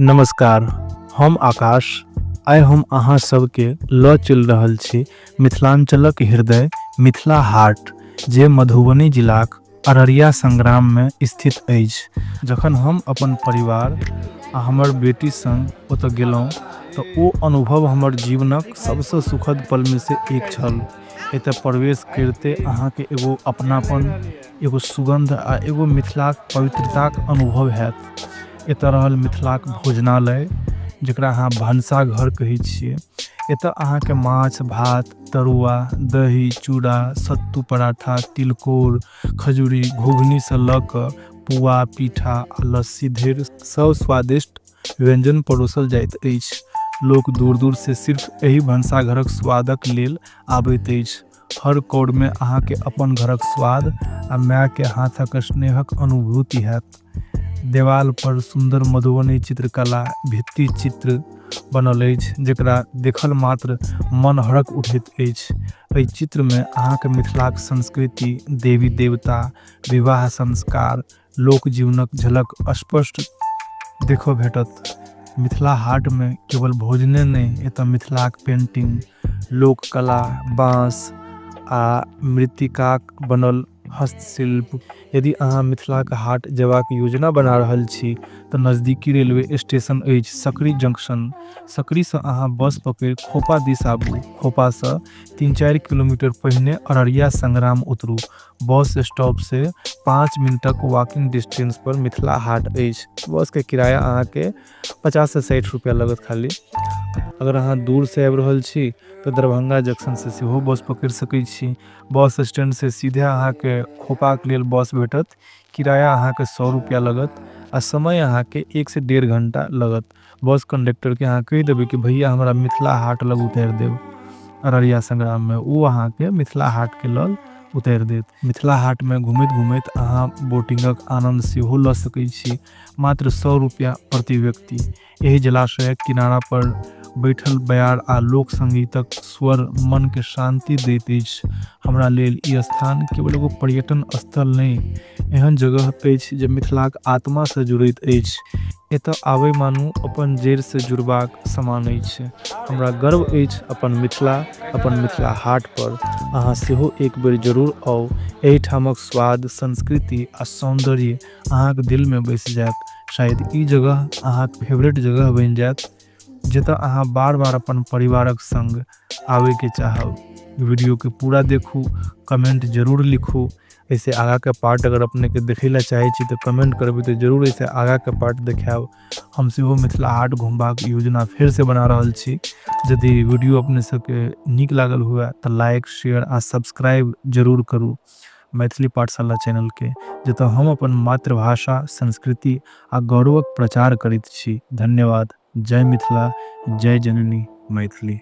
नमस्कार, हम आकाश। आइ हम अहाँ सबके ल चल रहल छी मिथिलांचलक हृदय मिथिला हाट, जे मधुबनी जिलाक अररिया संग्राम में स्थित अछि। जखन हम अपन परिवार आ हमर बेटी संग ओतऽ गेलहुँ तऽ ओ अनुभव हमर जीवनक सबसँ सुखद पल में से एक छल। एतऽ प्रवेश करते अहाँके एगो अपनापन, एगो सुगंध आ एगो मिथिलाक पवित्रताक अनुभव हैत। एतऽ रहल मिथिलाक भोजनालय, जकरा अहाँ भनसाघर कहै छियै। एतऽ अहाँके माछ भात, तरुआ, दही चूड़ा, सत्तू पराठा, तिलकोर, खजूरी, घुघनी से लऽ कऽ पुआ, पीठा आ लस्सी धरि सब स्वादिष्ट व्यंजन परोसल जाइत अछि। लोक दूर दूर से सिर्फ एही भनसाघरक स्वादक लेल आबैत अछि। हर कौर में अहाँके अपन घरक स्वाद आ माय के हाथक स्नेहक अनुभूति हैत। देवाल पर सुंदर मधुबनी चित्रकला भित्ति चित्र बनल अछि, जकरा देखल मात्र मन हड़क उठैत अछि। एहि चित्र में अहाँके मिथिलाक संस्कृति, देवी देवता, विवाह संस्कार, लोक जीवनक झलक स्पष्ट देखो भेटत। मिथिला हाट में केवल भोजने नहीं, एतऽ मिथिलाक पेंटिंग, लोक कला, बाँस आ मृत्तिकाक बनल हस्तशिल्प। यदि अहाँ मिथिला के हाट जेबाक योजना बना रहल छी तऽ नजदीकी रेलवे स्टेशन अछि सकरी जंक्शन। सकरी से अहाँ बस पकड़ि खोपा दिस आबू। खोपा से 3-4 किलोमीटर पहिने अररिया संग्राम उतरू। बस स्टॉप से 5 मिनटक वॉकिंग डिस्टेंस पर मिथिला हाट अछि। बस के किराया अहाँ के 50 से 60 रुपया लगत खाली। अगर अहाँ दूर से आबि रहल छी तो दरभंगा जंक्शन से सेहो बस पकड़ि सकै छी। बस स्टैंड से सीधे अहाँ के खोपा के लेल बस भेटत। किराया अहाँ के 100 रुपया लगत आ समय अहाँ के 1 से 1.5 घंटा लगत। बस कंडक्टर के अहाँ कह देबे कि भैया हमरा मिथिला हाट लग उतार देव अररिया संग्राम में, वो अहाँ के मिथिला हाट के लग उतार देत। मिथिला हाट में घूमैत घूमैत अहाँ बोटिंगक आनंद सेहो ल सकै छी, मात्र 100 रुपया प्रति व्यक्ति। एही जलाशयक किनारा पर बैठल बयार आ लोक संगीतक स्वर मन के शांति दैत अछि। हमरा लेल ई स्थान केवल एगो पर्यटन स्थल नहीं, एहन जगह अछि जे मिथिलाक आत्मा से जुड़ैत अछि। एतऽ आबै मानू अपन जड़ से जुड़बाक समान अछि। हमरा गर्व अछि अपन मिथिला हाट पर। अहाँ सेहो एक बेर जरूर आउ। एही ठामक स्वाद, संस्कृति आ सौंदर्य अहाँक दिल में बस जायत। शायद ई जगह अहाँक फेवरेट जगह बन जायत, जतऽ अहाँ बार बार अपन परिवारक संग आवे के चाहब। वीडियो के पूरा देखू, कमेंट जरूर लिखू। ऐसे आगा के पार्ट अगर अपने के देखेला चाहे छी तो कमेंट करबे तो जरूर ऐसे आगा के पार्ट देखाब। हम सेहो मिथिला हाट घुमबाक योजना फिर से बना रहल छी। यदि वीडियो अपने सबके नीक लागल हुए तो लाइक, शेयर आ सब्सक्राइब जरूर करू मैथिली पाठशाला चैनल के, जतऽ हम अपन मातृभाषा, संस्कृति आ गौरवक प्रचार करैत छी। धन्यवाद। जय मिथिला, जय जननी मैथिली।